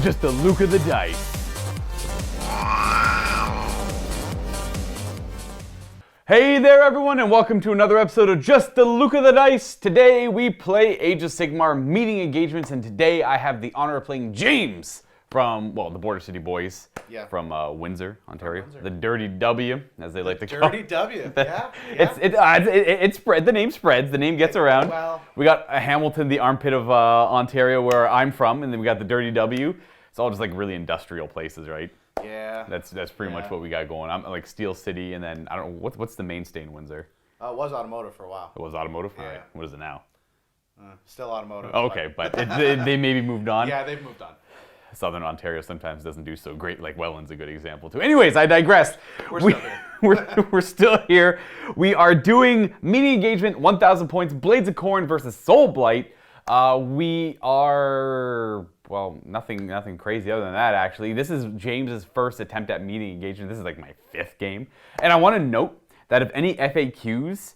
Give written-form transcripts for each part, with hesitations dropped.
Just the Luka the dice. Hey there everyone, and welcome to another episode of Just the Luka the Dice. Today we play Age of Sigmar meeting engagements, and today I have the honor of playing James from, well, the Border City Boys from Windsor, Ontario. The Dirty W, as they like to call it. Dirty W, yeah. It's spread. The name spreads. The name gets around. Well, we got Hamilton, the armpit of Ontario, where I'm from, and then we got the Dirty W. It's all just like really industrial places, right? yeah. That's pretty much what we got going. I'm like Steel City, and then I don't know what's the mainstay in Windsor. It was automotive for a while. It was automotive. Yeah. All right. What is it now? Still automotive. Okay, but they maybe moved on. Yeah, they've moved on. Southern Ontario sometimes doesn't do so great. Like Welland's a good example too. Anyways, I digress. We're still here. We're still here. We are doing mini engagement, 1,000 points, Blades of Khorne versus Soulblight. We are, well, nothing crazy other than that, actually. This is James's first attempt at meeting engagement. This is like my 5th game. And I want to note that if any FAQs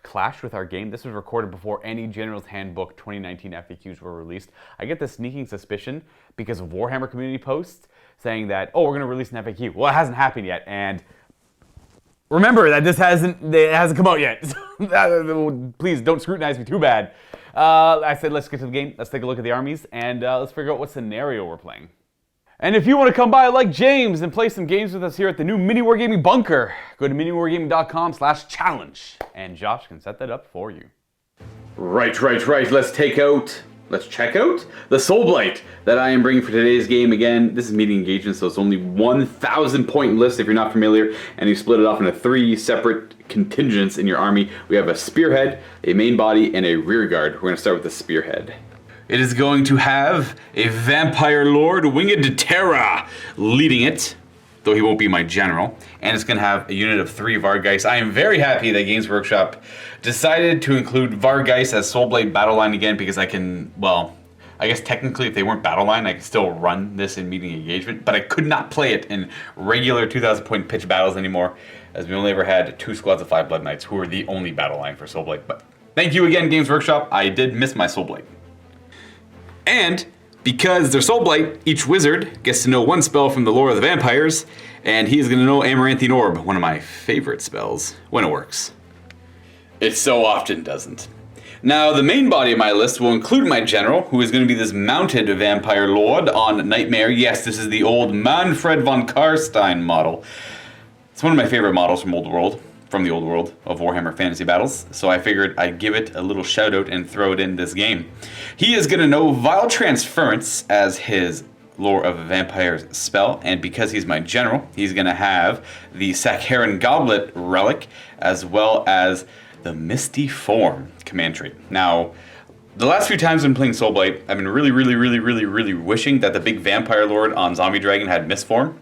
clash with our game, this was recorded before any General's Handbook 2019 FAQs were released. I get the sneaking suspicion because of Warhammer community posts saying that, oh, we're going to release an FAQ. Well, it hasn't happened yet. And remember that it hasn't come out yet. Please don't scrutinize me too bad. I said, let's get to the game. Let's take a look at the armies, and let's figure out what scenario we're playing. And if you want to come by like James and play some games with us here at the new MiniWarGaming bunker, go to miniwargaming.com/challenge, and Josh can set that up for you. Right. Let's check out the Soulblight that I am bringing for today's game. Again, this is meeting engagement, so it's only 1,000 point list if you're not familiar, and you split it off into 3 separate contingents in your army. We have a Spearhead, a main body, and a rear guard. We're going to start with the Spearhead. It is going to have a Vampire Lord, Winged Terra, leading it, though he won't be my general. And it's going to have a unit of 3 Vargeist. I am very happy that Games Workshop decided to include Vargeist as Soulblight battle line again, because I can, well, I guess technically if they weren't battle line, I could still run this in meeting engagement, but I could not play it in regular 2,000 point pitch battles anymore, as we only ever had 2 squads of 5 Blood Knights, who were the only battle line for Soulblight. But thank you again, Games Workshop. I did miss my Soulblight. And because they're Soulblight, each wizard gets to know 1 spell from the lore of the vampires, and he's going to know Amaranthine Orb, one of my favorite spells, when it works. It so often doesn't. Now, the main body of my list will include my general, who is going to be this mounted vampire lord on Nightmare. Yes, this is the old Manfred von Karstein model. It's one of my favorite models from the old world of Warhammer Fantasy Battles, so I figured I'd give it a little shout out and throw it in this game. He is going to know Vile Transference as his Lore of Vampires spell, and because he's my general, he's going to have the Sakharan Goblet relic, as well as the Misty Form command trait. Now, the last few times I've been playing Soulblight, I've been really wishing that the big Vampire Lord on Zombie Dragon had Mist Form.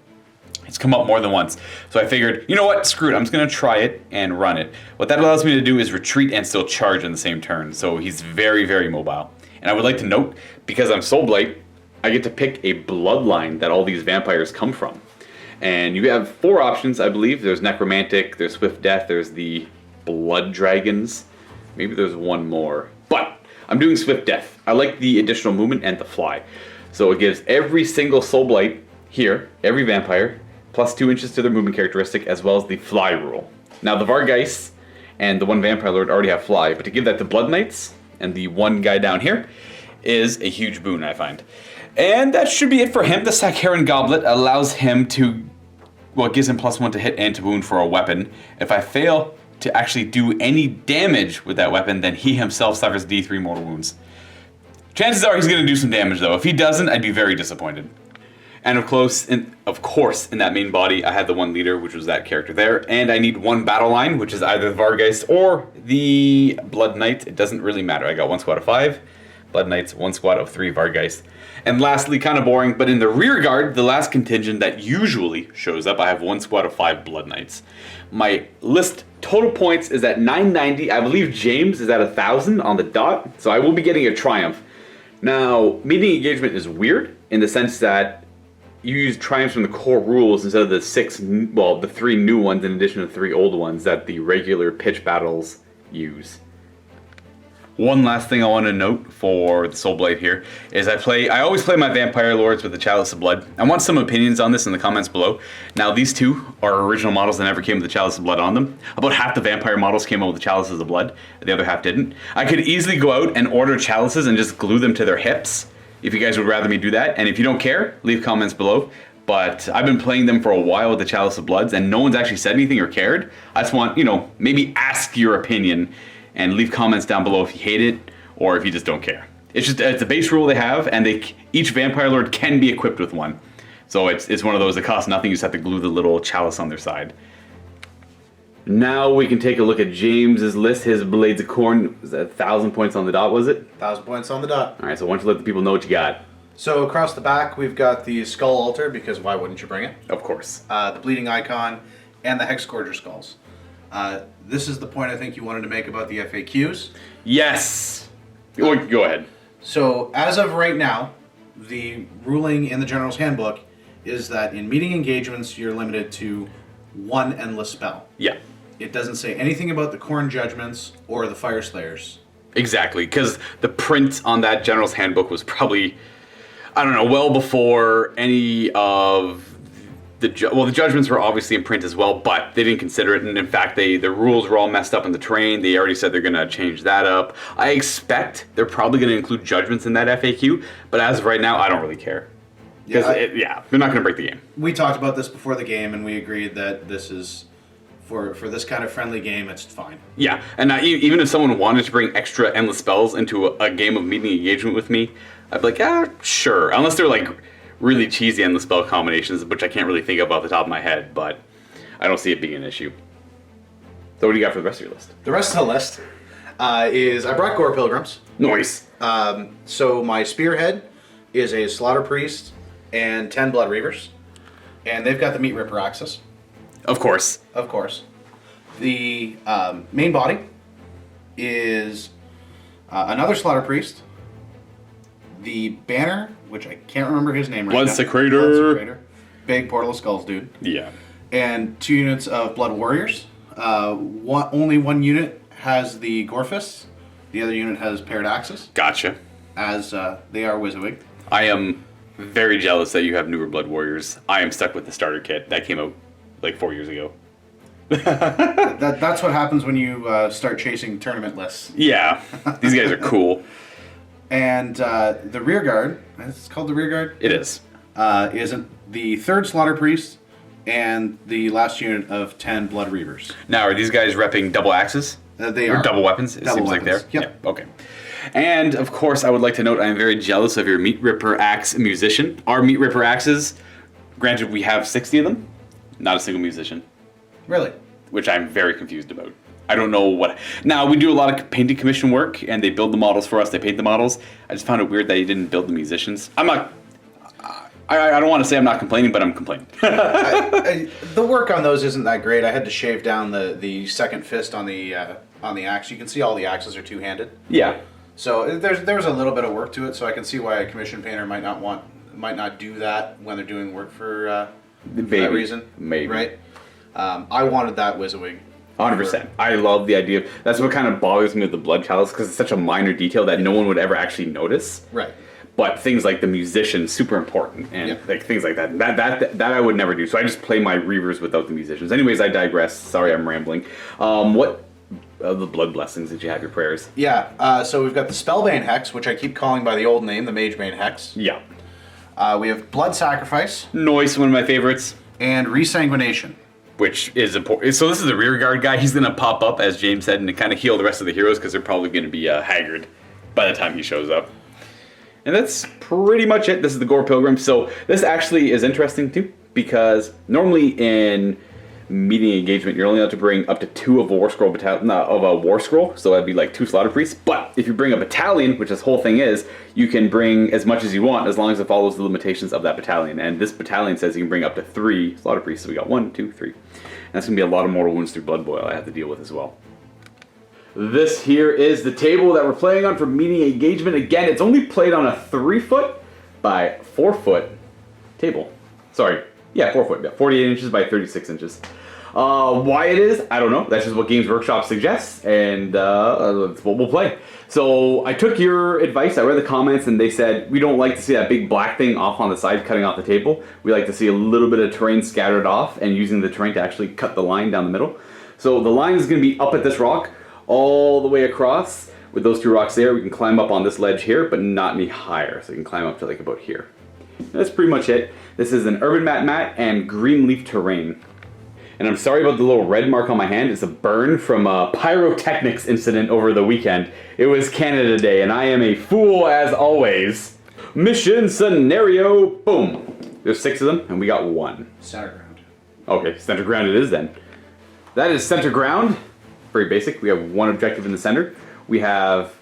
It's come up more than once. So I figured, you know what, screw it, I'm just going to try it and run it. What that allows me to do is retreat and still charge in the same turn. So he's very mobile. And I would like to note, because I'm Soulblight, I get to pick a bloodline that all these vampires come from. And you have 4 options, I believe. There's Necromantic, there's Swift Death, there's the Blood Dragons. Maybe there's one more. But I'm doing Swift Death. I like the additional movement and the fly. So it gives every single Soulblight here, every vampire, plus 2 inches to their movement characteristic, as well as the fly rule. Now the Vargeist and the 1 Vampire Lord already have fly, but to give that to Blood Knights and the 1 guy down here is a huge boon, I find. And that should be it for him. The Sakharan Goblet allows him to, well, it gives him +1 to hit and to wound for a weapon. If I fail to actually do any damage with that weapon, then he himself suffers D3 mortal wounds. Chances are he's going to do some damage though. If he doesn't, I'd be very disappointed. And of course, in that main body, I had the 1 leader, which was that character there, and I need 1 battle line, which is either the Vargeist or the Blood Knight. It doesn't really matter. I got 1 squad of 5 Blood Knights, 1 squad of 3 Vargeist. And lastly, kind of boring, but in the rear guard, the last contingent that usually shows up, I have 1 squad of 5 Blood Knights. My list total points is at 990. I believe James is at 1,000 on the dot, so I will be getting a triumph. Now, meeting engagement is weird in the sense that you use triumphs from the core rules instead of the 3 new ones in addition to 3 old ones that the regular pitch battles use. One last thing I want to note for the Soulblight here is I always play my Vampire Lords with the Chalice of Blood. I want some opinions on this in the comments below. Now these two are original models that never came with the Chalice of Blood on them. About half the Vampire models came out with the Chalices of Blood, the other half didn't. I could easily go out and order Chalices and just glue them to their hips, if you guys would rather me do that. And if you don't care, leave comments below. But I've been playing them for a while with the Chalice of Bloods and no one's actually said anything or cared. I just want, maybe ask your opinion and leave comments down below if you hate it or if you just don't care. It's a base rule they have, and each Vampire Lord can be equipped with one. So it's one of those that costs nothing, you just have to glue the little chalice on their side. Now we can take a look at James's list. His Blades of Khorne was 1,000 points on the dot, was it? 1,000 points on the dot. Alright, so why don't you let the people know what you got? So across the back, we've got the Skull Altar, because why wouldn't you bring it? Of course. The Bleeding Icon, and the Hexscourger Skulls. This is the point I think you wanted to make about the FAQs. Yes! Go ahead. So as of right now, the ruling in the General's Handbook is that in meeting engagements, you're limited to one endless spell. Yeah. It doesn't say anything about the Khorne Judgments or the Fire Slayers. Exactly, because the print on that General's Handbook was probably, I don't know, well before any of the judgments were obviously in print as well, but they didn't consider it, and in fact, the rules were all messed up in the terrain. They already said they're going to change that up. I expect they're probably going to include judgments in that FAQ, but as of right now, I don't really care. Because, they're not going to break the game. We talked about this before the game, and we agreed that this is, for this kind of friendly game, it's fine. Yeah, and even if someone wanted to bring extra endless spells into a game of meeting engagement with me, I'd be like, sure. Unless they're like really cheesy endless spell combinations, which I can't really think of off the top of my head, but I don't see it being an issue. So what do you got for the rest of your list? The rest of the list is I brought Gore Pilgrims. Nice. So my Spearhead is a Slaughter Priest and 10 Blood Reavers. And they've got the Meat Ripper Axis. Of course. Of course. The main body is another Slaughter Priest. The Banner, which I can't remember his name right now. Bloodsecrator. Big Portal of Skulls dude. Yeah. And 2 units of Blood Warriors. Only one unit has the Gore Fists. The other unit has Paired Axes. Gotcha. As they are Wizzawig. I am very jealous that you have newer Blood Warriors. I am stuck with the starter kit. That came out like 4 years ago. That's what happens when you start chasing tournament lists. Yeah. These guys are cool. And the Rear Guard, it's called the Rear Guard? It is. Isn't the 3rd Slaughter Priest and the last unit of 10 Blood Reavers. Now, are these guys repping double axes? They or are. double weapons? It Double seems weapons. like they're. Yep. Yeah, okay. And, of course, I would like to note I am very jealous of your Meat Ripper Axe musician. Our Meat Ripper Axes, granted we have 60 of them, not a single musician. Really? Which I'm very confused about. I don't know what... Now, we do a lot of painting commission work, and they build the models for us, they paint the models. I just found it weird that he didn't build the musicians. I'm not... I don't want to say I'm not complaining, but I'm complaining. The work on those isn't that great. I had to shave down the second fist on the axe. You can see all the axes are two-handed. Yeah. So there's a little bit of work to it, so I can see why a commission painter might not do that when they're doing work for that reason. Maybe. Right? I wanted that Wizzawig. 100%. I love the idea. That's what kind of bothers me with the Blood Chalice, because it's such a minor detail that no one would ever actually notice. Right. But things like the musician, super important, and like things like that. That I would never do. So I just play my Reavers without the musicians. Anyways, I digress. Sorry, I'm rambling. What the Blood Blessings did you have your prayers? Yeah. So we've got the Spellbane Hex, which I keep calling by the old name, the Magebane Hex. Yeah. We have Blood Sacrifice. Nice, one of my favorites. And Resanguination. Which is important. So this is the rear guard guy. He's going to pop up, as James said, and kind of heal the rest of the heroes because they're probably going to be haggard by the time he shows up. And that's pretty much it. This is the Gore Pilgrim. So this actually is interesting too, because normally in meeting engagement, you're only allowed to bring up to 2 of a War Scroll so that'd be like 2 Slaughter Priests. But if you bring a battalion, which this whole thing is, you can bring as much as you want as long as it follows the limitations of that battalion. And this battalion says you can bring up to 3 Slaughter Priests. So we got 1, 2, 3. And that's gonna be a lot of mortal wounds through Blood Boil I have to deal with as well. This here is the table that we're playing on for meeting engagement. Again, it's only played on a 3-foot by 4-foot table. Sorry, yeah, 4 foot, yeah, 48 inches by 36 inches. Why it is, I don't know. That's just what Games Workshop suggests, and that's what we'll play. So I took your advice, I read the comments, and they said we don't like to see that big black thing off on the side cutting off the table. We like to see a little bit of terrain scattered off and using the terrain to actually cut the line down the middle. So the line is going to be up at this rock all the way across. With those 2 rocks there, we can climb up on this ledge here, but not any higher. So we can climb up to like about here. That's pretty much it. This is an urban mat and green leaf terrain. And I'm sorry about the little red mark on my hand. It's a burn from a pyrotechnics incident over the weekend. It was Canada Day, and I am a fool as always. Mission scenario, boom. There's 6 of them, and we got 1. Center ground. Okay, center ground it is then. That is center ground. Very basic. We have 1 objective in the center. We have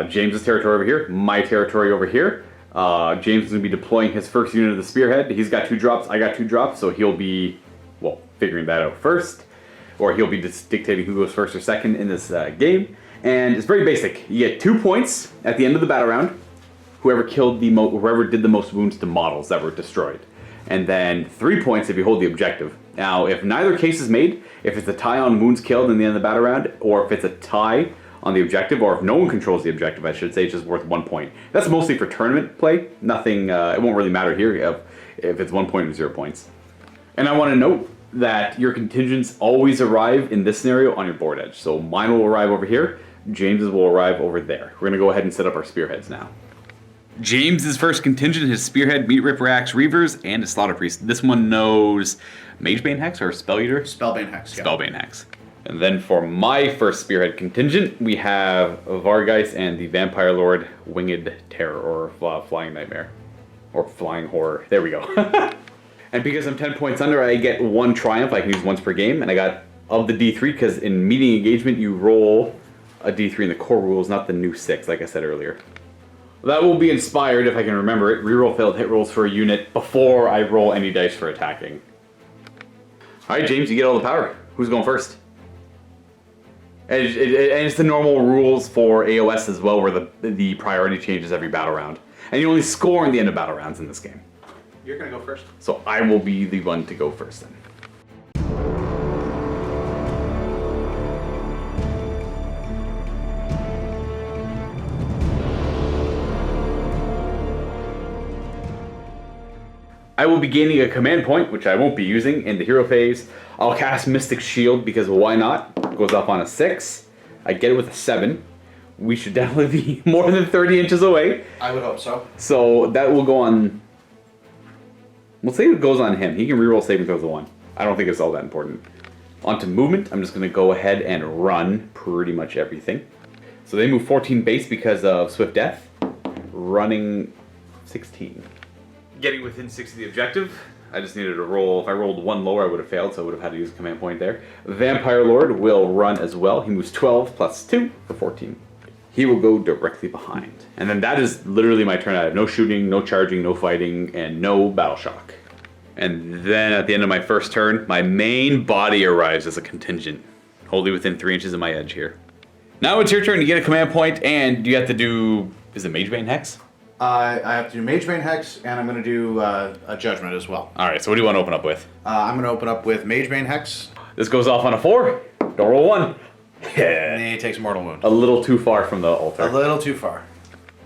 James's territory over here, my territory over here. James is going to be deploying his first unit of the Spearhead. He's got 2 drops, I got 2 drops, so he'll be, well, figuring that out first. Or he'll be just dictating who goes first or second in this game. And it's very basic. You get 2 points at the end of the battle round. Whoever did the most wounds to models that were destroyed. And then 3 points if you hold the objective. Now, if neither case is made, if it's a tie on wounds killed in the end of the battle round, or if it's a tie on the objective, or if no one controls the objective, I should say, it's just worth 1 point. That's mostly for tournament play. Nothing, it won't really matter here if it's 1 point or 0 points. And I want to note that your contingents always arrive in this scenario on your board edge. So mine will arrive over here, James's will arrive over there. We're going to go ahead and set up our spearheads now. James's first contingent, his Spearhead, Meat Ripper Axe, Reavers, and a Slaughter Priest. This one knows Magebane Hex or Spell Eater? Spellbane Hex, yeah. Spellbane Hex. And then for my first Spearhead contingent, we have Vargeist and the Vampire Lord, Winged Terror, or Flying Nightmare. Or Flying Horror. There we go. And because I'm 10 points under, I get 1 Triumph. I can use once per game. And I got, of the D3, because in meeting engagement, you roll a D3 in the core rules, not the new 6, like I said earlier. That will be inspired, if I can remember it. Reroll failed hit rolls for a unit before I roll any dice for attacking. Alright, James, you get all the power. Who's going first? And it's the normal rules for AOS as well, where the priority changes every battle round. And you only score in the end of battle rounds in this game. You're going to go first. So I will be the one to go first then. I will be gaining a command point, which I won't be using in the hero phase. I'll cast Mystic Shield because why not? It goes off on a 6. I get it with a 7. We should definitely be more than 30 inches away. I would hope so. So that will go on... We'll say it goes on him. He can reroll saving throws of 1. I don't think it's all that important. On to movement. I'm just going to go ahead and run pretty much everything. So they move 14 base because of Swift Death. Running 16. Getting within 6 of the objective. I just needed to roll. If I rolled 1 lower, I would have failed, so I would have had to use a command point there. Vampire Lord will run as well. He moves 12 plus 2 for 14. He will go directly behind. And then that is literally my turn. I have no shooting, no charging, no fighting, and no battle shock. And then at the end of my first turn, my main body arrives as a contingent, wholly within 3 inches of my edge here. Now it's your turn to get a command point, and you have to do... Is it Magebane Hex? I have to do Magebane Hex, and I'm going to do a Judgment as well. Alright, so what do you want to open up with? I'm going to open up with Magebane Hex. This goes off on a 4. Don't roll 1. And he takes Mortal Wound. A little too far from the altar. A little too far.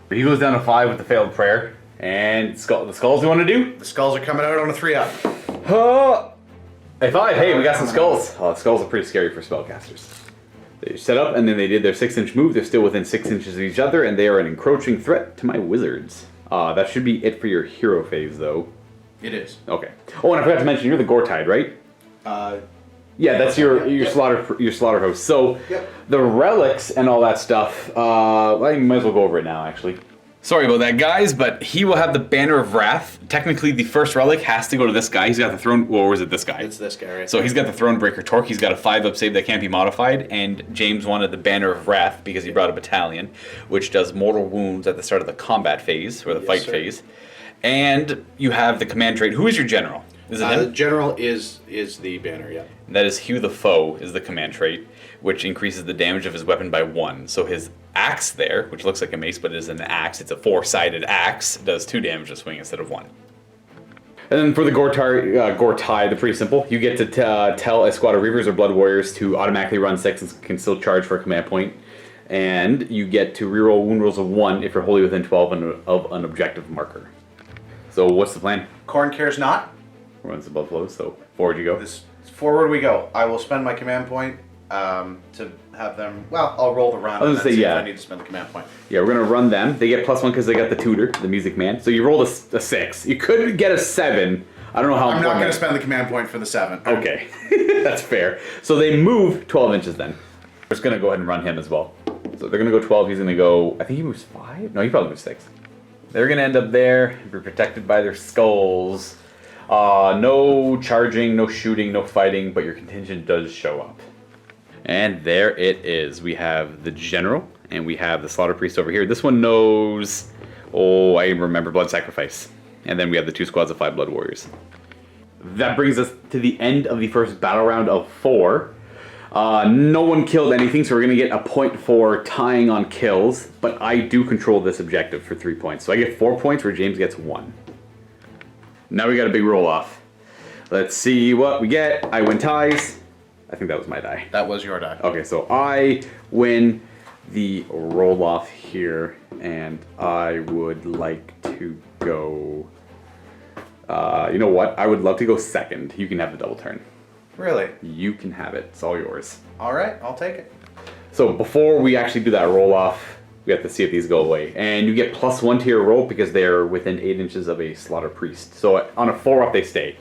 He goes down to 5 with the failed prayer. And the skulls you want to do? The skulls are coming out on a 3-up. A 5. Hey, we got some skulls. Oh, the skulls are pretty scary for spellcasters. They set up and then they did their 6-inch move. They're still within 6 inches of each other, and they are an encroaching threat to my wizards. That should be it for your hero phase, though. It is. Okay. Oh, and I forgot to mention, you're the Gore Tide, right? Yeah, that's your slaughterhouse. So the relics and all that stuff. I might as well go over it now, actually. Sorry about that, guys, but he will have the Banner of Wrath. Technically, the first relic has to go to this guy. He's got the throne. Well, or is it this guy? It's this guy, right? So he's got the Thronebreaker Torque. He's got a 5-up save that can't be modified, and James wanted the Banner of Wrath because he brought a battalion, which does mortal wounds at the start of the combat phase or the fight phase. And you have the command trait. Who is your general? Is it him? The general is the banner, yeah. That is Hew the Foe is the command trait, which increases the damage of his weapon by 1. So his axe there, which looks like a mace but is an axe, it's a 4-sided axe, does 2 damage a swing instead of 1. And then for the Gore tie, they're pretty simple. You get to tell a squad of Reavers or Blood Warriors to automatically run 6 and can still charge for a command point. And you get to reroll wound rolls of 1 if you're wholly within 12 of an objective marker. So what's the plan? Khorne cares not. Runs the blood flows, so forward you go. Forward we go. I will spend my command point to have them. Well, I'll roll the run. I was gonna say, yeah. If I need to spend the command point. Yeah, we're gonna run them. They get +1 because they got the tutor, the music man. So you rolled a 6. You could get a 7. I don't know how. I'm not gonna spend the command point for the 7. Okay, that's fair. So they move 12 inches then. We're just gonna go ahead and run him as well. So they're gonna go 12. He's gonna go. I think he moves 5. No, he probably moves 6. They're gonna end up there, be protected by their skulls. No charging, no shooting, no fighting, but your contingent does show up. And there it is. We have the general, and we have the slaughter priest over here. This one knows, I remember blood sacrifice. And then we have the 2 squads of 5 blood warriors. That brings us to the end of the first battle round of 4. No one killed anything, so we're going to get a point for tying on kills, but I do control this objective for 3 points. So I get 4 points where James gets 1. Now we got a big roll-off. Let's see what we get. I win ties. I think that was my die. That was your die. Okay, so I win the roll-off here, and I would like to go... you know what? I would love to go second. You can have the double turn. Really? You can have it. It's all yours. All right, I'll take it. So before we actually do that roll-off, we have to see if these go away. And you get +1 to your roll because they're within 8 inches of a slaughter priest. So on a 4-up, they stay.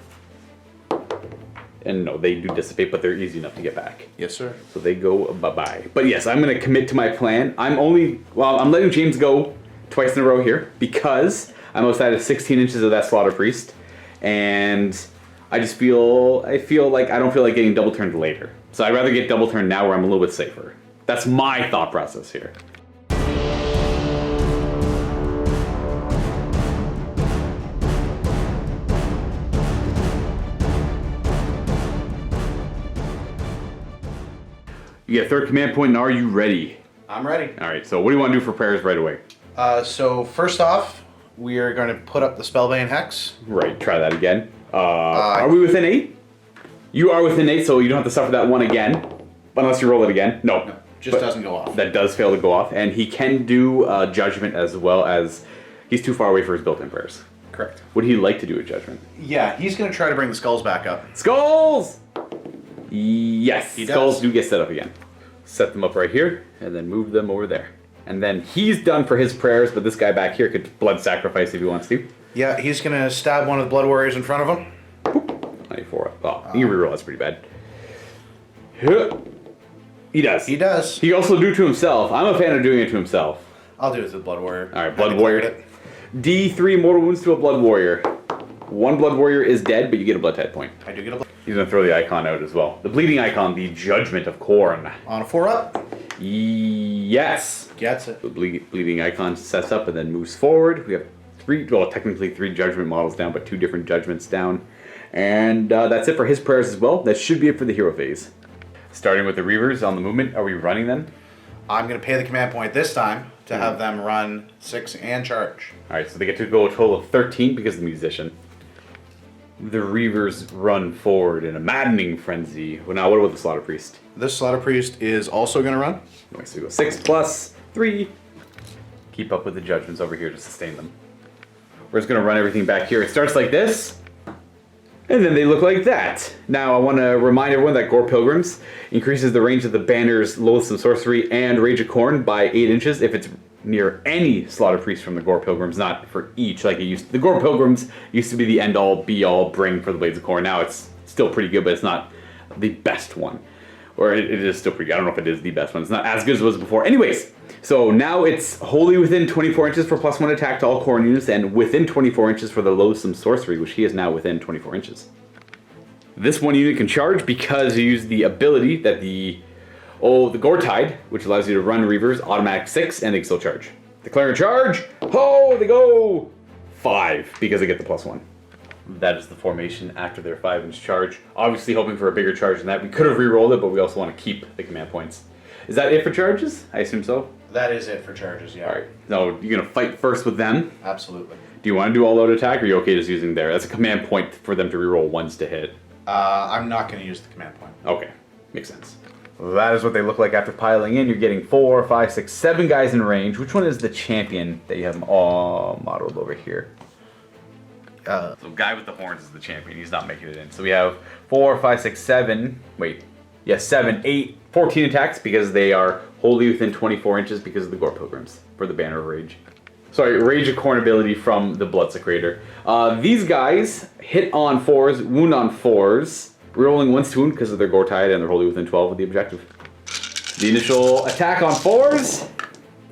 And no, they do dissipate, but they're easy enough to get back. Yes, sir. So they go bye-bye. But yes, I'm going to commit to my plan. I'm letting James go twice in a row here because I'm outside of 16 inches of that slaughter priest. And I feel like I don't feel like getting double turned later. So I'd rather get double turned now where I'm a little bit safer. That's my thought process here. You get 3rd command point, and are you ready? I'm ready. All right, so what do you want to do for prayers right away? So first off, we are going to put up the Spellbane Hex. Right, try that again. Are we within 8? You are within 8, so you don't have to suffer that 1 again. Unless you roll it again. No. Just doesn't go off. That does fail to go off. And he can do Judgment as well as... He's too far away for his built-in prayers. Correct. Would he like to do a Judgment? Yeah, he's going to try to bring the skulls back up. Skulls! Yes, He skulls does. do get set up again. Set them up right here, and then move them over there. And then he's done for his prayers, but this guy back here could blood sacrifice if he wants to. Yeah, he's going to stab one of the Blood Warriors in front of him. 94 up. Oh, you can reroll, that's pretty bad. He does. He does. He can also do it to himself. I'm a fan of doing it to himself. I'll do it to the Blood Warrior. Alright, Blood Warrior. D3 mortal wounds to a Blood Warrior. 1 Blood Warrior is dead, but you get a blood type point. I do get a blood. He's going to throw the icon out as well. The bleeding icon, the Judgment of Khorne. On a 4-up. Yes. Gets it. The bleeding icon sets up and then moves forward. We have technically 3 Judgment models down, but 2 different Judgments down. And that's it for his prayers as well. That should be it for the hero phase. Starting with the Reavers on the movement, are we running them? I'm going to pay the command point this time to have them run 6 and charge. Alright, so they get to go a total of 13 because of the musician. The Reavers run forward in a maddening frenzy. Well, now what about the Slaughter Priest? This Slaughter Priest is also going to run. Okay, so we go 6 plus 3. Keep up with the Judgments over here to sustain them. We're just going to run everything back here. It starts like this. And then they look like that. Now, I want to remind everyone that Gore Pilgrims increases the range of the banner's Loathsome Sorcery and Rage of Khorne by 8 inches if it's near any Slaughter Priest from the Gore Pilgrims, not for each like it used to. The Gore Pilgrims used to be the end-all, be-all bring for the Blades of Khorne. Now it's still pretty good, but it's not the best one. Or it is still pretty good. I don't know if it is the best one. It's not as good as it was before. Anyways, so now it's wholly within 24 inches for +1 attack to all Khorne units, and within 24 inches for the Loathsome Sorcery, which he is now within 24 inches. This one unit can charge because you use the ability that the Gore Tide, which allows you to run Reavers, automatic 6, and they can still charge. Declaring a charge, ho, they go 5, because they get the +1. That is the formation after their 5-inch charge. Obviously hoping for a bigger charge than that. We could have re-rolled it, but we also want to keep the command points. Is that it for charges? I assume so. That is it for charges, yeah. Alright, so you're going to fight first with them. Absolutely. Do you want to do all-out attack, or are you okay just using there? That's a command point for them to reroll ones to hit. I'm not going to use the command point. Okay, makes sense. Well, that is what they look like after piling in. You're getting 4, 5, 6, 7 guys in range. Which one is the champion that you have them all modeled over here? So guy with the horns is the champion. He's not making it in. So we have 4, 5, 6, 7. Wait. Yes, 7, 8, 14 attacks because they are wholly within 24 inches because of the Gore Pilgrims for the Banner of Rage. Sorry, Rage of Khorne ability from the Bloodsecrator. These guys hit on 4s, wound on 4s, rerolling 1s to wound because of their Gore Tide and they're wholly within 12 of the objective. The initial attack on 4s.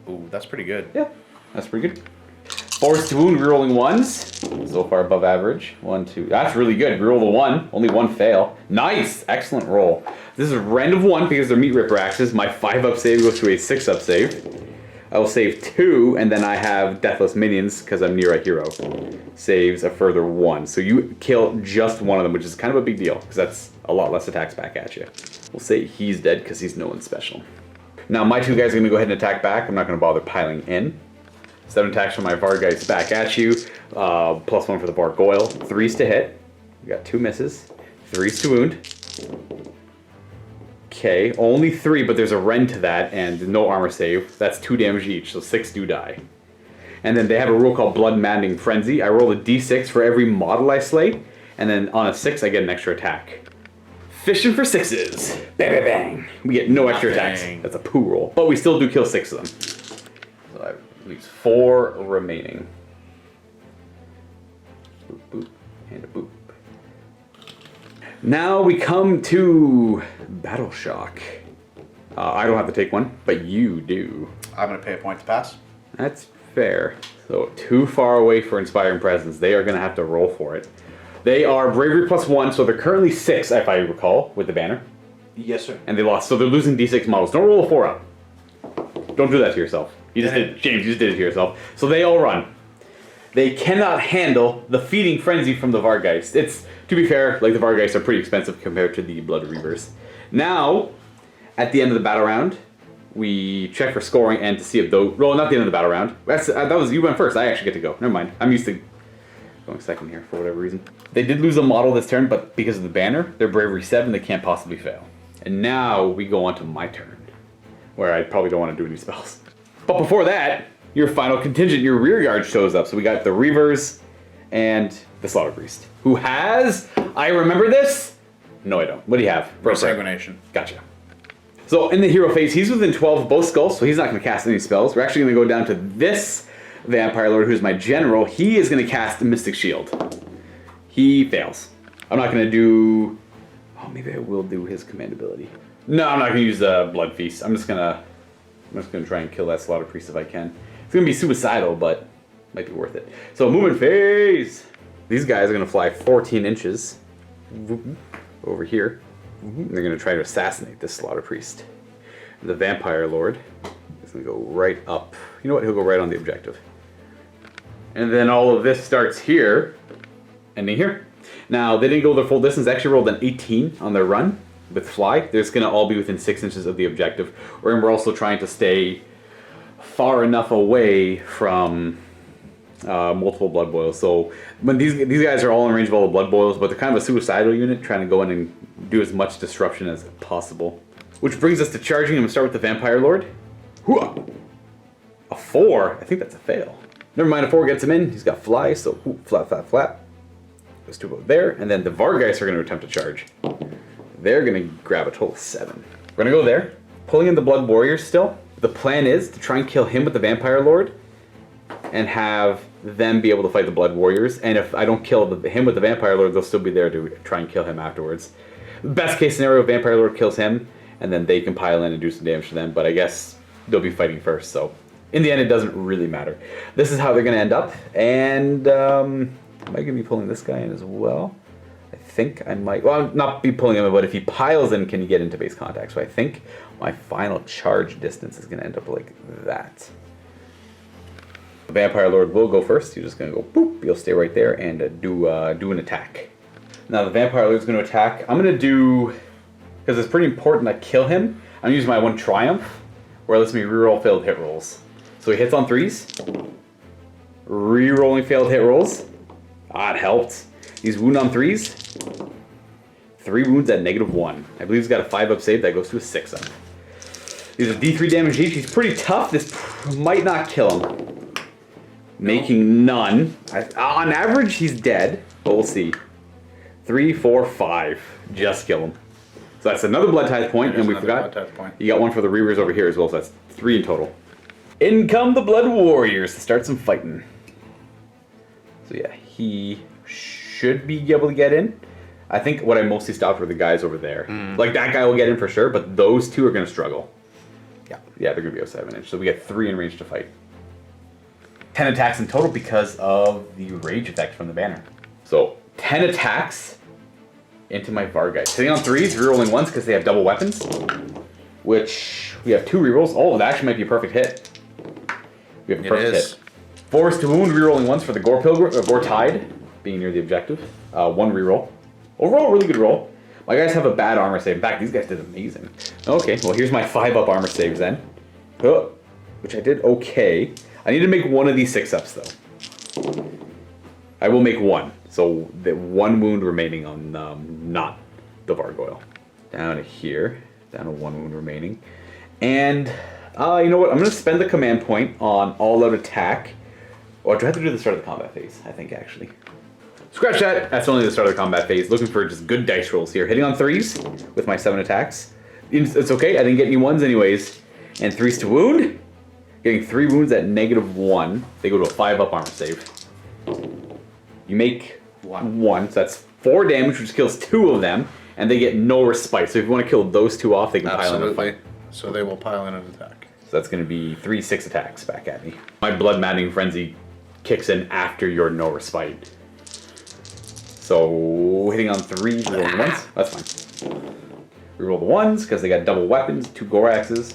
Ooh, that's pretty good. Yeah, that's pretty good. 4s to wound, rerolling 1s. So far above average. 1, 2. That's really good. Reroll the 1. Only 1 fail. Nice! Excellent roll. This is a rend of 1 because they're Meat Ripper axes. My 5-up save goes to a 6-up save. I will save 2, and then I have Deathless Minions because I'm near a hero. Saves a further 1. So you kill just one of them, which is kind of a big deal because that's a lot less attacks back at you. We'll say he's dead because he's no one special. Now my 2 guys are going to go ahead and attack back. I'm not going to bother piling in. 7 attacks from my Vargeists back at you. +1 for the Gargoyle. 3s to hit. We got 2 misses. 3s to wound. Okay, only 3, but there's a rend to that and no armor save. That's 2 damage each, so 6 do die. And then they have a rule called Blood Maddening Frenzy. I roll a d6 for every model I slay, and then on a 6 I get an extra attack. Fishing for 6s. Bang, bang, bang. We get no extra attacks. That's a poo roll. But we still do kill 6 of them. So that leaves 4 remaining. Boop, boop, and a boop. Now we come to Battle Shock. I don't have to take one, but you do. I'm going to pay a point to pass. That's fair. So too far away for Inspiring Presence. They are going to have to roll for it. They are Bravery +1, so they're currently 6, if I recall, with the banner. Yes, sir. And they lost, so they're losing d6 models. Don't roll a 4 up. Don't do that to yourself. You just did, James, you just did it to yourself. So they all run. They cannot handle the Feeding Frenzy from the Vargeist. It's, to be fair, like the Vargeists are pretty expensive compared to the Blood Reavers. Now, at the end of the battle round, we check for scoring and to see if those... Well, not the end of the battle round. That was you went first. I actually get to go. Never mind. I'm used to going second here for whatever reason. They did lose a model this turn, but because of the banner, they're Bravery 7. They can't possibly fail. And now we go on to my turn, where I probably don't want to do any spells. But before that, your final contingent, your rear guard shows up. So we got the Reavers and the Slaughter Priest, who has... I remember this? No, I don't. What do you have? Sanguination. Gotcha. So in the hero phase, he's within 12 of both skulls, so he's not going to cast any spells. We're actually going to go down to this Vampire Lord, who's my general. He is going to cast Mystic Shield. He fails. I'm not going to do... Oh, maybe I will do his command ability. No, I'm not going to use Blood Feast. I'm just going to try and kill that Slaughter Priest if I can. It's going to be suicidal, but might be worth it. So movement phase. These guys are going to fly 14 inches over here. And they're going to try to assassinate this Slaughter Priest. The Vampire Lord is going to go right up. You know what? He'll go right on the objective. And then all of this starts here, ending here. Now, they didn't go their full distance. They actually rolled an 18 on their run with fly. They're just going to all be within 6 inches of the objective. And we're also trying to stay far enough away from multiple blood boils. So when these guys are all in range of all the blood boils, but they're kind of a suicidal unit, trying to go in and do as much disruption as possible. Which brings us to charging. I'm going to start with the Vampire Lord. Hooah! A 4? I think that's a fail. Never mind, a 4 gets him in. He's got fly, so flap, flap, flap. Those 2 go there, and then the Vargeists are going to attempt to charge. They're going to grab a total of 7. We're going to go there, pulling in the Blood Warriors still. The plan is to try and kill him with the Vampire Lord, and have them be able to fight the Blood Warriors. And if I don't kill him with the Vampire Lord, they'll still be there to try and kill him afterwards. Best case scenario, Vampire Lord kills him, and then they can pile in and do some damage to them. But I guess they'll be fighting first, so in the end, it doesn't really matter. This is how they're going to end up. And am I going to be pulling this guy in as well? I think I might. Well, not be pulling him, but if he piles in, can he get into base contact? So I think my final charge distance is going to end up like that. The Vampire Lord will go first. He's just going to go boop. He'll stay right there and do an attack. Now the Vampire Lord is going to attack. I'm going to do, because it's pretty important I kill him, I'm going to use my 1 Triumph, where it lets me reroll failed hit rolls. So he hits on 3s. Re-rolling failed hit rolls. Ah, it helped. These wound on 3s. 3 wounds at -1. I believe he's got a 5-up save that goes to a 6-up. These are D3 damage each. He's pretty tough. This might not kill him. Making none. On average, he's dead, but we'll see. 3, 4, 5. Just kill him. So that's another blood tithe point, and we forgot. You got one for the Reavers over here as well, so that's 3 in total. In come the Blood Warriors to start some fighting. So yeah, he should be able to get in. I think what I mostly stopped were the guys over there. Like that guy will get in for sure, but those two are going to struggle. Yeah, they're going to be 7-inch. So we get 3 in range to fight. 10 attacks in total because of the rage effect from the banner. So 10 attacks into my Vargeist. Sitting on 3s, rerolling 1s because they have double weapons. Which we have 2 rerolls. Oh, that actually might be a perfect hit. We have a perfect hit. Force to wound, rerolling 1s for the Gore Pilgrim, Gore Tide, being near the objective. 1 reroll. Overall, really good roll. My guys have a bad armor save. In fact, these guys did amazing. Okay, well here's my 5-up armor saves then. Which I did okay. I need to make one of these 6-ups though. I will make 1. So the 1 wound remaining on not the Vargoyle. Down to here. Down to 1 wound remaining. And you know what? I'm going to spend the command point on all-out attack. Or do I have to do the start of the combat phase? I think actually. Scratch that. That's only the start of the combat phase. Looking for just good dice rolls here. Hitting on 3s with my 7 attacks. It's okay. I didn't get any 1s anyways. And 3s to wound. Getting 3 wounds at -1. They go to a 5-up armor save. You make 1. So that's 4 damage, which kills 2 of them. And they get no respite. So if you want to kill those 2 off, they can pile in a fight. So they will pile in an attack. So that's going to be 3 6 attacks back at me. My Blood Maddening Frenzy kicks in after your no respite. So hitting on 3s, rerolling 1s. That's fine. Reroll the 1s because they got double weapons, 2 Gore Axes.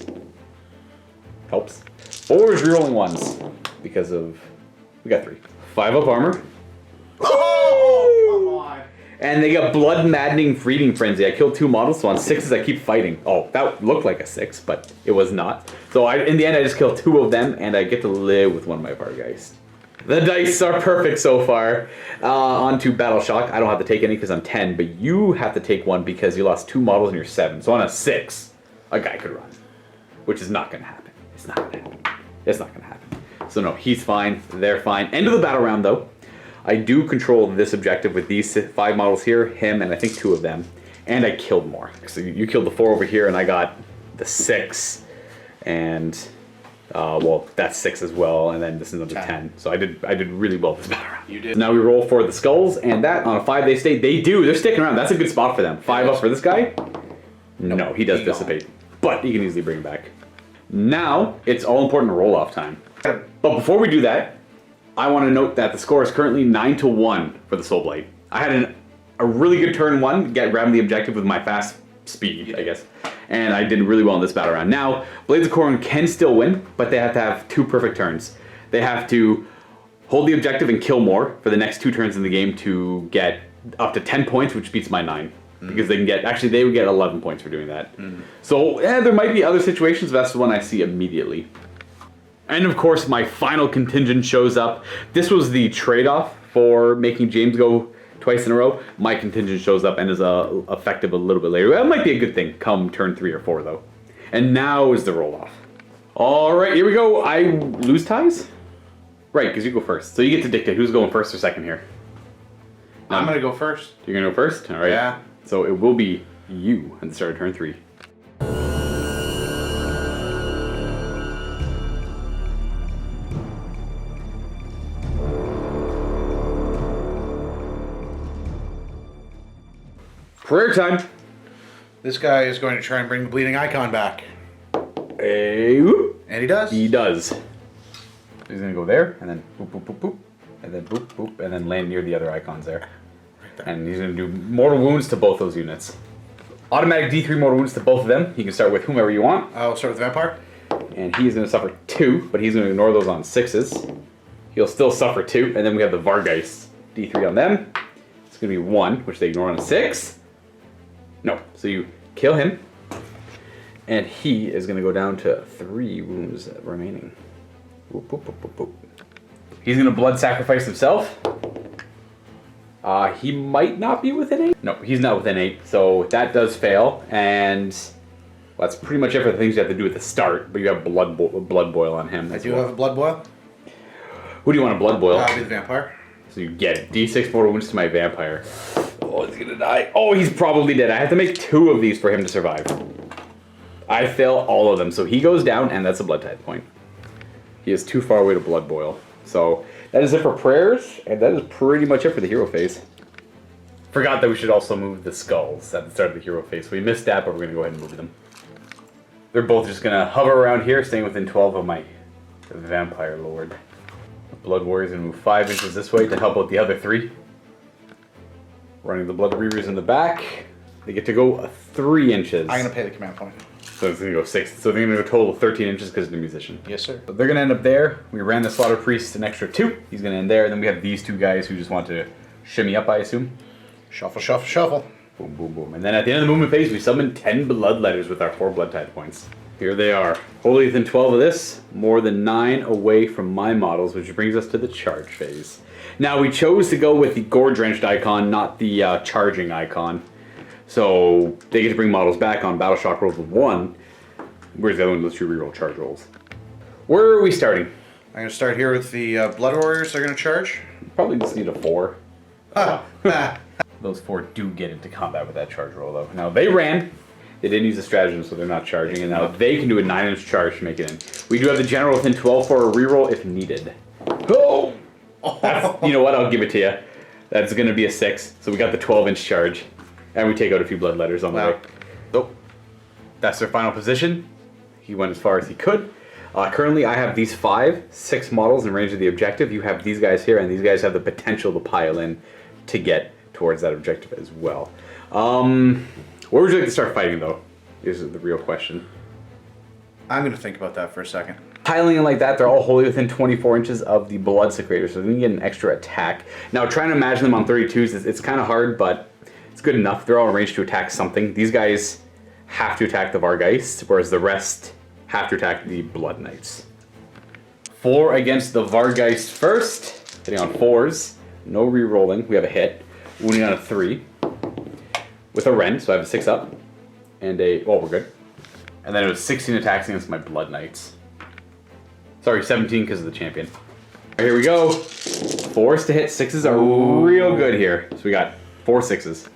Helps. 4s, rerolling 1s because of... We got 3. 5-up armor. Oh, come on. And they got Blood Maddening Feeding Frenzy. I killed 2 models, so on 6s I keep fighting. Oh, that looked like a 6, but it was not. So in the end I just killed 2 of them, and I get to live with one of my Vargeist. The dice are perfect so far. On to Battle Shock. I don't have to take any because I'm 10, but you have to take 1 because you lost 2 models and you're 7. So on a 6, a guy could run. Which is not going to happen. It's not going to happen. It's not going to happen. So no, he's fine. They're fine. End of the battle round though. I do control this objective with these 5 models here, him, and I think 2 of them. And I killed more. So you killed the 4 over here, and I got the 6. And, well, that's 6 as well, and then this is another 10. So I did really well this battle round. You did. Now we roll for the skulls, and that, on a 5 they stay. They're sticking around. That's a good spot for them. 5 up for this guy? No, he does dissipate. But you can easily bring him back. Now, it's all important roll-off time. But before we do that, I want to note that the score is currently 9-1 for the Soulblight. I had a really good turn 1, grabbing the objective with my fast speed, I guess. And I did really well in this battle round. Now, Blades of Khorne can still win, but they have to have 2 perfect turns. They have to hold the objective and kill more for the next 2 turns in the game to get up to 10 points, which beats my 9. Because they can get, actually they would get 11 points for doing that. So there might be other situations, but that's the one I see immediately. And of course my final contingent shows up. This was the trade-off for making James go twice in a row. My contingent shows up and is effective a little bit later. That might be a good thing come turn 3 or 4 though. And now is the roll-off. Alright, here we go. I lose ties? Right, because you go first. So you get to dictate who's going first or second here. I'm going to go first. You're going to go first? Alright. Yeah. So it will be you at the start of turn 3. Prayer time. This guy is going to try and bring the bleeding icon back. Hey, whoop. And he does. He does. He's going to go there, and then boop, boop, boop, boop. And then boop, boop, and then land near the other icons there. And he's going to do mortal wounds to both those units. Automatic D3 mortal wounds to both of them. You can start with whomever you want. I'll start with the vampire. And he's going to suffer 2, but he's going to ignore those on 6s. He'll still suffer 2, and then we have the Vargeist D3 on them. It's going to be 1, which they ignore on a 6. No, so you kill him, and he is going to go down to 3 wounds remaining. Boop, boop, boop, boop, boop. He's gonna blood sacrifice himself. He might not be within 8. No, he's not within 8, so that does fail. And well, that's pretty much it for the things you have to do at the start. But you have blood boil on him. I do have a blood boil. Who do you want to blood boil? I'll be the vampire. So you get it. D6 mortal wounds to my vampire. Oh, he's gonna die. Oh, he's probably dead. I have to make 2 of these for him to survive. I fail all of them, so he goes down, and that's a blood tide point. He is too far away to blood boil. So that is it for prayers, and that is pretty much it for the hero phase. Forgot that we should also move the skulls at the start of the hero phase. So we missed that, but we're gonna go ahead and move them. They're both just gonna hover around here, staying within 12 of my vampire lord. Blood Warrior's gonna move 5 inches this way to help out the other 3. Running the Blood Reavers in the back. They get to go 3 inches. I'm gonna pay the command point. So it's gonna go 6. So they're gonna go a total of 13 inches because of the musician. Yes, sir. So they're gonna end up there. We ran the Slaughter Priest an extra 2. He's gonna end there. And then we have these 2 guys who just want to shimmy up, I assume. Shuffle, shuffle, shuffle. Boom, boom, boom. And then at the end of the movement phase, we summon 10 blood letters with our 4 blood tide points. Here they are. Wholly within 12 of this, more than 9 away from my models, which brings us to the charge phase. Now, we chose to go with the gore-drenched icon, not the charging icon. So, they get to bring models back on Battle Shock rolls of 1, whereas the other one lets you reroll charge rolls. Where are we starting? I'm gonna start here with the Blood Warriors. They're gonna charge. Probably just need a 4. Ah, ah. Those 4 do get into combat with that charge roll, though. Now, they ran. They didn't use the stratagem, so they're not charging. And now they can do a 9-inch charge to make it in. We do have the general within 12 for a reroll if needed. Oh! You know what? I'll give it to you. That's going to be a 6. So we got the 12-inch charge. And we take out a few blood letters on the way. So, that's their final position. He went as far as he could. Currently, I have these 6 models in range of the objective. You have these guys here, and these guys have the potential to pile in to get towards that objective as well. Where would you like to start fighting, though? Is the real question. I'm gonna think about that for a second. Piling in like that, they're all wholly within 24 inches of the Blood Secretor, so they're going to get an extra attack. Now, trying to imagine them on 32s, it's kind of hard, but it's good enough. They're all in range to attack something. These guys have to attack the Vargeist, whereas the rest have to attack the Blood Knights. 4 against the Vargeist first, hitting on 4s. No re-rolling. We have a hit. Wounding on a 3. With a rend, so I have a 6 up. And a... oh, we're good. And then it was 16 attacks against my Blood Knights. Sorry, 17 because of the champion. Right, here we go. 4s to hit. 6s are real good here. So we got 4 6s.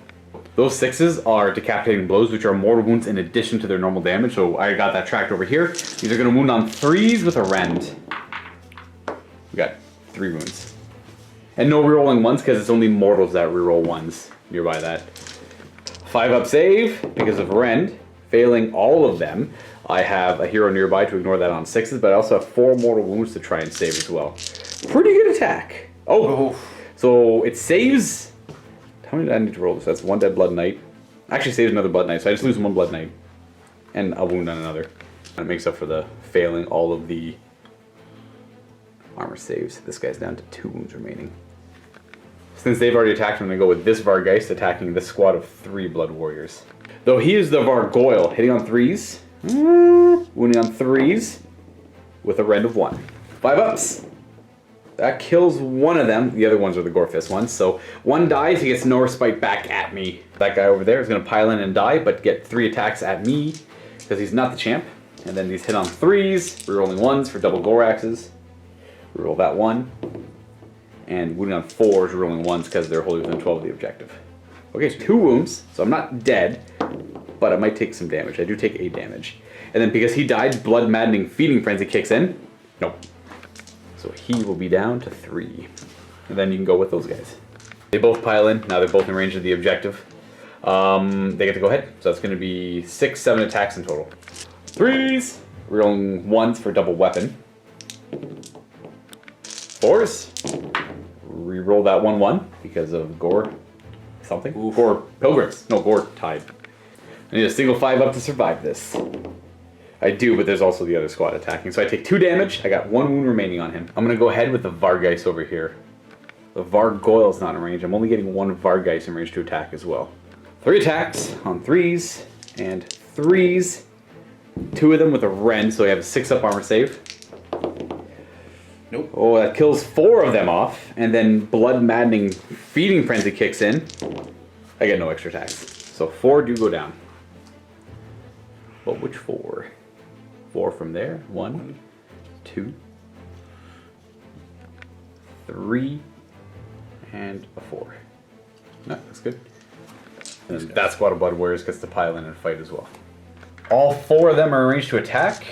Those 6s are decapitating blows, which are mortal wounds in addition to their normal damage. So I got that tracked over here. These are going to wound on 3s with a rend. We got 3 wounds. And no rerolling 1s because it's only mortals that reroll 1s nearby that. 5 up save because of rend. Failing all of them. I have a hero nearby to ignore that on 6s, but I also have 4 mortal wounds to try and save as well. Pretty good attack. Oh, so it saves. How many did I need to roll this? That's 1 dead Blood Knight. Actually saves another Blood Knight, so I just lose 1 Blood Knight. And a wound on another. And it makes up for the failing all of the armor saves. This guy's down to 2 wounds remaining. Since they've already attacked, I'm going to go with this Vargeist attacking this squad of 3 Blood Warriors. Though he is the Vargoyle, hitting on 3s. Wounding on 3s. With a rend of 1. 5 ups. That kills one of them. The other ones are the Gorefist ones. So 1 dies, he gets no respite back at me. That guy over there is going to pile in and die, but get 3 attacks at me. Because he's not the champ. And then these hit on 3s. Rerolling 1s for double Gore Axes. Reroll that 1. And wounding on 4s, rerolling 1s because they're wholly within 12 of the objective. Okay, 2 wounds, so I'm not dead, but I might take some damage. I do take 8 damage. And then because he died, Blood Maddening Feeding Frenzy kicks in. Nope. So he will be down to 3. And then you can go with those guys. They both pile in. Now they're both in range of the objective. They get to go ahead. So that's going to be 6, 7 attacks in total. 3s. Rerolling 1s for double weapon. 4s. Reroll that 1-1 because of Gore something. Gore Pilgrims. No, Gore Tide. I need a single 5 up to survive this. I do, but there's also the other squad attacking. So I take 2 damage. I got 1 wound remaining on him. I'm going to go ahead with the Vargeist over here. The Vargoyle's not in range. I'm only getting 1 Vargeist in range to attack as well. 3 attacks on 3s and 3s. 2 of them with a rend, so I have a 6 up armor save. Nope. Oh, that kills 4 of them off, and then Blood Maddening Feeding Frenzy kicks in. I get no extra attacks. So 4 do go down. But which 4? 4 from there. 1, 2, 3, and a 4. No, that's good. And that squad of Blood Warriors gets to pile in and fight as well. All 4 of them are arranged to attack.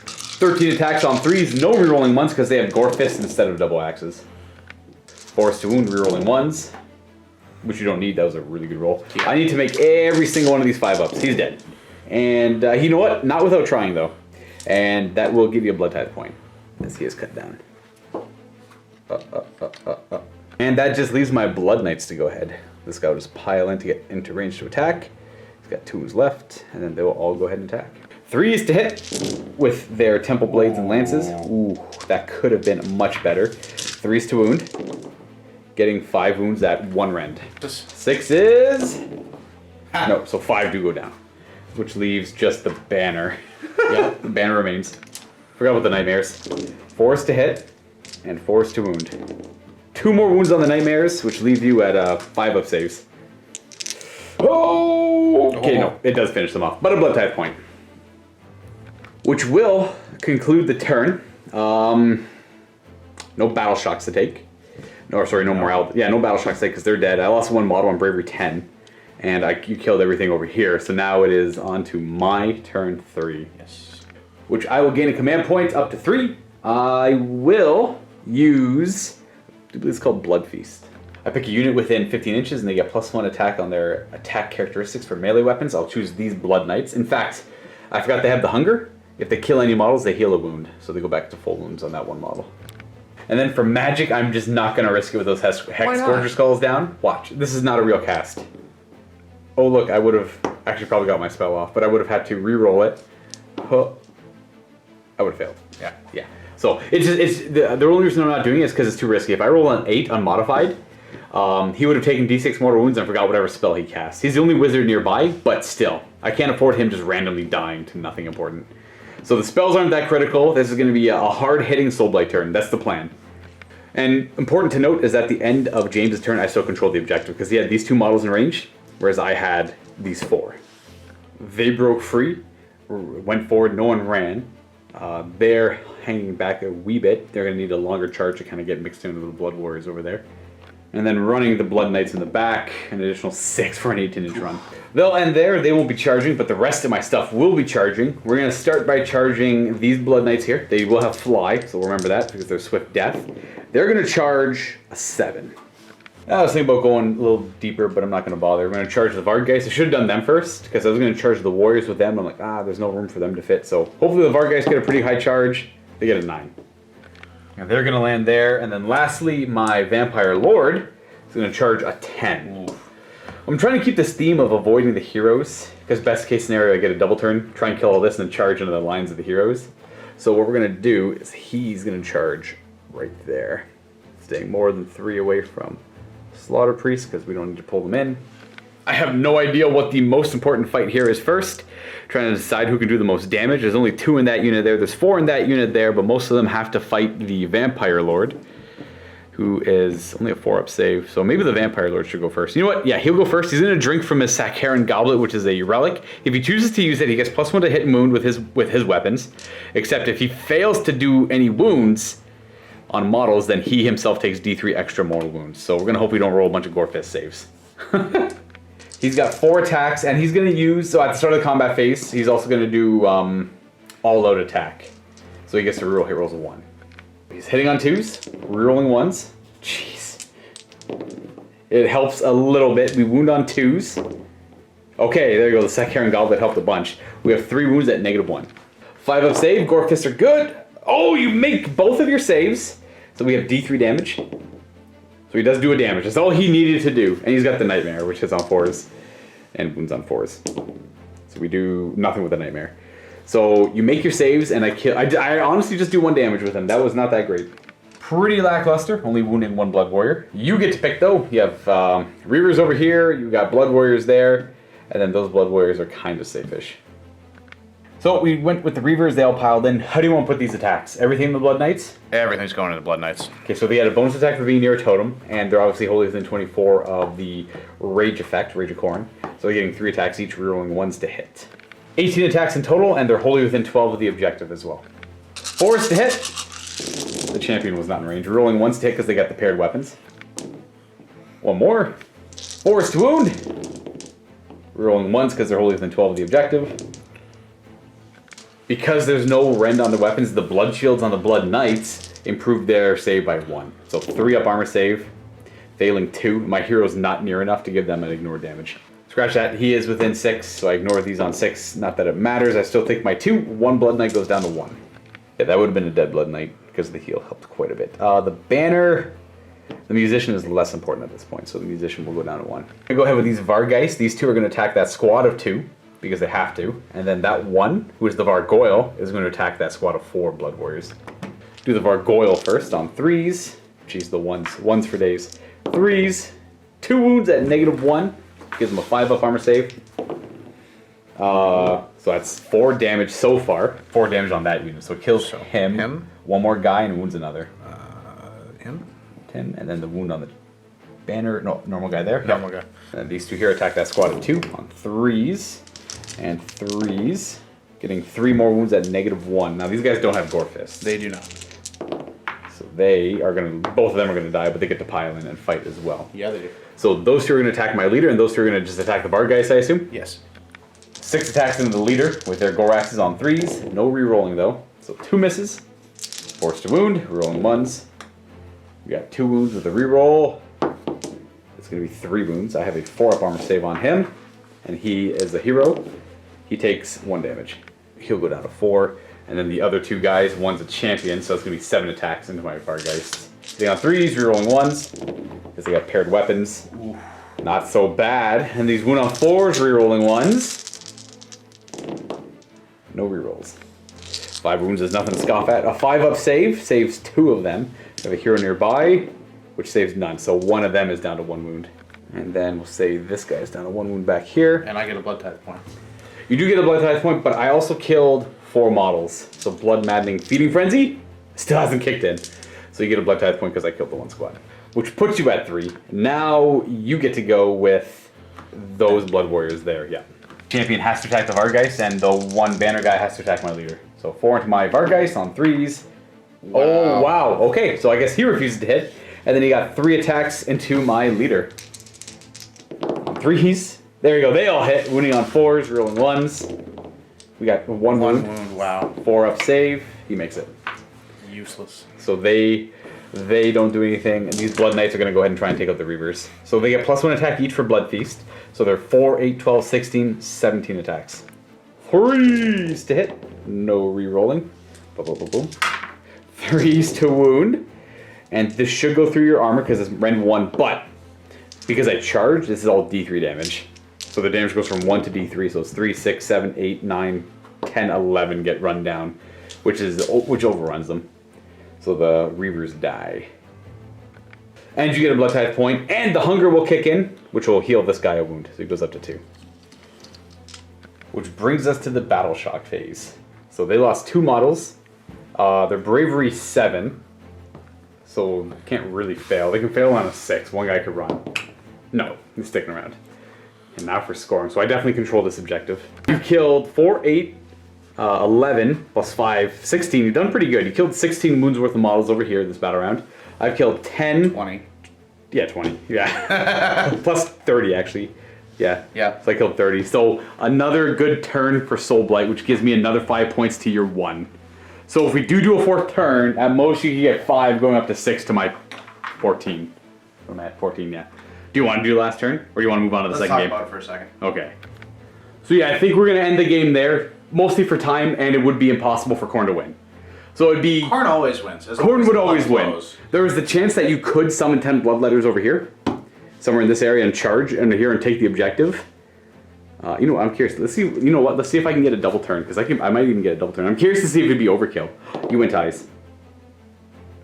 13 attacks on 3s, no rerolling 1s because they have Gore Fists instead of double axes. Force to wound, rerolling 1s, which you don't need. That was a really good roll. Yeah. I need to make every single one of these 5-ups. He's dead. And you know what? Not without trying though. And that will give you a Blood Tithe point as he is cut down. And that just leaves my Blood Knights to go ahead. This guy will just pile in to get into range to attack. He's got 2 wounds left, and then they will all go ahead and attack. 3s to hit with their Temple Blades and Lances. Ooh, that could have been much better. 3s to wound. Getting 5 wounds at 1 rend. 6 is... No, so 5 do go down. Which leaves just the banner. Yeah, the banner remains. Forgot about the Nightmares. 4s to hit, and 4s to wound. 2 more wounds on the Nightmares, which leave you at 5-up saves. Oh! Okay, no, it does finish them off. But a Blood Tithe point. Which will conclude the turn. No Battle Shocks to take. No, sorry, no morale. Yeah, no Battle Shocks to take because they're dead. I lost 1 model on Bravery 10. And you killed everything over here. So now it is on to my turn 3. Yes. Which I will gain a command point up to 3. I will use... I believe it's called Blood Feast. I pick a unit within 15 inches and they get +1 attack on their attack characteristics for melee weapons. I'll choose these Blood Knights. In fact, I forgot they have the Hunger. If they kill any models, they heal a wound. So they go back to full wounds on that 1 model. And then for magic, I'm just not going to risk it with those Hex Scourger Skulls down. Watch. This is not a real cast. Oh, look. I would have actually probably got my spell off, but I would have had to re-roll it. I would have failed. Yeah. So the only reason I'm not doing it is because it's too risky. If I roll an 8 unmodified, he would have taken d6 mortal wounds and forgot whatever spell he cast. He's the only wizard nearby, but still. I can't afford him just randomly dying to nothing important. So the spells aren't that critical. This is going to be a hard-hitting Soulblight turn. That's the plan. And important to note is at the end of James's turn, I still controlled the objective because he had these 2 models in range, whereas I had these 4. They broke free, went forward, no one ran. They're hanging back a wee bit. They're going to need a longer charge to kind of get mixed in with the Blood Warriors over there. And then running the Blood Knights in the back, an additional 6 for an 18-inch run. They'll end there, they won't be charging, but the rest of my stuff will be charging. We're going to start by charging these Blood Knights here. They will have fly, so remember that, because they're swift death. They're going to charge a 7. I was thinking about going a little deeper, but I'm not going to bother. We're going to charge the Vargheist. I should have done them first, because I was going to charge the Warriors with them. I'm like, there's no room for them to fit. So hopefully the Vargheist get a pretty high charge. They get a 9. And they're going to land there. And then lastly, my Vampire Lord is going to charge a 10. Ooh. I'm trying to keep this theme of avoiding the heroes, because best case scenario, I get a double turn, try and kill all this, and then charge into the lines of the heroes. So what we're going to do is he's going to charge right there, staying more than 3 away from Slaughter Priest, because we don't need to pull them in. I have no idea what the most important fight here is first. Trying to decide who can do the most damage. There's only 2 in that unit there. There's 4 in that unit there, but most of them have to fight the Vampire Lord, who is only a 4-up save. So maybe the Vampire Lord should go first. You know what? Yeah, he'll go first. He's going to drink from his Sakharan Goblet, which is a relic. If he chooses to use it, he gets +1 to hit and wound with his weapons. Except if he fails to do any wounds on models, then he himself takes D3 extra mortal wounds. So we're going to hope we don't roll a bunch of Gore Fist saves. He's got 4 attacks, and he's going to use, so at the start of the combat phase, he's also going to do all-out attack. So he gets to reroll hit rolls of 1. He's hitting on 2s, rerolling 1s. Jeez. It helps a little bit. We wound on 2s. Okay, there you go. The Sakharan Goblet helped a bunch. We have 3 wounds at -1. 5-up save. Gore Fists are good. Oh, you make both of your saves. So we have D3 damage. So he does do a damage. That's all he needed to do. And he's got the Nightmare, which hits on 4s and wounds on 4s. So we do nothing with the Nightmare. So you make your saves, and I honestly just do 1 damage with him. That was not that great. Pretty lackluster, only wounding 1 Blood Warrior. You get to pick though. You have Reavers over here, you got Blood Warriors there, and then those Blood Warriors are kind of safe-ish. So we went with the Reavers, they all piled in. How do you want to put these attacks? Everything in the Blood Knights? Everything's going into Blood Knights. Okay, so they had a bonus attack for being near a totem, and they're obviously wholly within 24 of the Rage effect, Rage of Khorne. So they're getting 3 attacks each, rerolling 1s to hit. 18 attacks in total, and they're wholly within 12 of the objective as well. 4s to hit. The champion was not in range. Rerolling 1s to hit because they got the paired weapons. 1 more. 4s to wound. Rerolling 1s because they're wholly within 12 of the objective. Because there's no rend on the weapons, the blood shields on the Blood Knights improved their save by 1. So 3 up armor save, failing 2. My hero's not near enough to give them an ignore damage. Scratch that, he is within 6, so I ignore these on 6. Not that it matters, I still take my 2. 1 Blood Knight goes down to 1. Yeah, that would have been a dead Blood Knight because the heal helped quite a bit. The banner, the musician is less important at this point, so the musician will go down to 1. I'm gonna go ahead with these Vargeist. These 2 are going to attack that squad of 2. Because they have to, and then that 1, who is the Vargoyle, is going to attack that squad of 4 Blood Warriors. Do the Vargoyle first on 3s. Jeez, the 1s for days. 3s, 2 wounds at -1, gives them a 5 up armor save. So that's 4 damage so far. 4 damage on that unit, so it kills him. 1 more guy and wounds another. Him, and then the wound on the banner. No, normal guy there. normal guy. And these 2 here attack that squad of 2 on 3s. And 3s, getting 3 more wounds at -1. Now these guys don't have Gore Fists. They do not. So they are gonna, both of them are gonna die, but they get to pile in and fight as well. Yeah, they do. So those 2 are gonna attack my leader, and those 2 are gonna just attack the Vargeist, I assume? Yes. 6 attacks into the leader with their Gore Axes on 3s. No re-rolling though. So 2 misses. 4s to wound, rolling 1s. We got 2 wounds with a re-roll. It's gonna be 3 wounds. I have a 4 up armor save on him, and he is a hero. He takes 1 damage. He'll go down to 4. And then the other 2 guys, one's a champion, so it's going to be 7 attacks into my Vargeist. Hitting on 3s, rerolling 1s, because they got paired weapons. Ooh. Not so bad. And these wound on 4s, rerolling 1s. No rerolls. 5 wounds is nothing to scoff at. A 5 up save, saves 2 of them. We have a hero nearby, which saves none. So 1 of them is down to 1 wound. And then we'll say this guy's down to 1 wound back here. And I get a blood tithe point. You do get a blood tithe point, but I also killed 4 models. So Blood Maddening Feeding Frenzy still hasn't kicked in. So you get a blood tithe point because I killed the 1 squad. Which puts you at 3. Now you get to go with those Blood Warriors there, yeah. Champion has to attack the Vargeist, and the 1 banner guy has to attack my leader. So 4 into my Vargeist on 3s. Wow. Oh, wow. Okay, so I guess he refuses to hit. And then he got 3 attacks into my leader. 3s. There you go. They all hit. Wounding on 4s, rolling 1s. We got 1 wound. 1 wound. Wow. 4 up save. He makes it. Useless. So they don't do anything. And these Blood Knights are going to go ahead and try and take out the Reavers. So they get +1 attack each for Blood Feast. So they're 4, 8, 12, 16, 17 attacks. 3s to hit. No re-rolling. Boom, boom, boom, boom. 3s to wound. And this should go through your armor because it's rend 1. But because I charged, this is all D3 damage. So the damage goes from 1 to D3, so it's 3, 6, 7, 8, 9, 10, 11 get run down, which overruns them. So the Reavers die. And you get a blood tithe point, and the hunger will kick in, which will heal this guy a wound, so he goes up to 2. Which brings us to the Battle Shock phase. So they lost 2 models. Their Bravery 7, so can't really fail. They can fail on a 6, 1 guy could run. No, he's sticking around. And now for scoring. So I definitely control this objective. You killed 4, 8, 11, plus 5, 16. You've done pretty good. You killed 16 wounds worth of models over here this battle round. I've killed 10. 20. Yeah, 20. Yeah. Plus 30, actually. Yeah. Yeah. So I killed 30. So another good turn for Soulblight, which gives me another 5 points to your 1. So if we do a 4th turn, at most you can get 5 going up to 6 to my 14. I'm at 14, yeah. Do you want to do the last turn, or do you want to move on to the second game? Let's talk about it for a second. Okay. So yeah, I think we're going to end the game there, mostly for time, and it would be impossible for Khorne to win. So it'd be... Khorne always wins. Khorne would always win. There was the chance that you could summon 10 Bloodletters over here, somewhere in this area, and charge under here and take the objective. You know what, I'm curious. Let's see. You know what? Let's see if I can get a double turn, because I might even get a double turn. I'm curious to see if it'd be overkill. You win ties.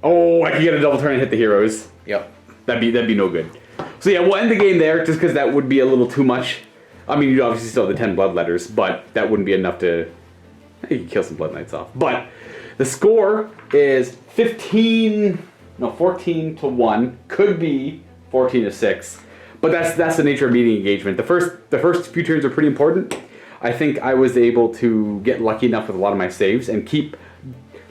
Oh, I could get a double turn and hit the heroes. Yep. That'd be no good. So yeah, we'll end the game there, just because that would be a little too much. I mean, you'd obviously still have the 10 Bloodletters, but that wouldn't be enough to You can kill some Blood Knights off. But the score is 14 to 1. Could be 14 to 6. But that's the nature of meeting engagement. The first few turns are pretty important. I think I was able to get lucky enough with a lot of my saves and keep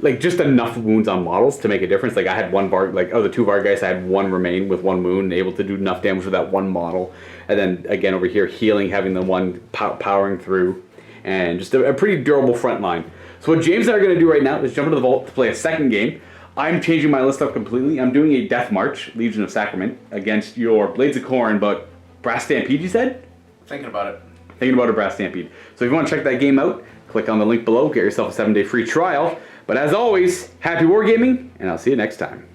like just enough wounds on models to make a difference. Like I had one Varg, like the 2 Varg guys, I had 1 remain with 1 wound, able to do enough damage with that 1 model. And then again over here healing, having the 1 powering through, and just a pretty durable front line. So what James and I are going to do right now is jump into the vault to play a second game. I'm changing my list up completely. I'm doing a Death March, Legion of Sacrament, against your Blades of Khorne, but Brass Stampede, you said? Thinking about it. Thinking about a Brass Stampede. So if you want to check that game out, click on the link below, get yourself a 7-day free trial. But as always, happy wargaming, and I'll see you next time.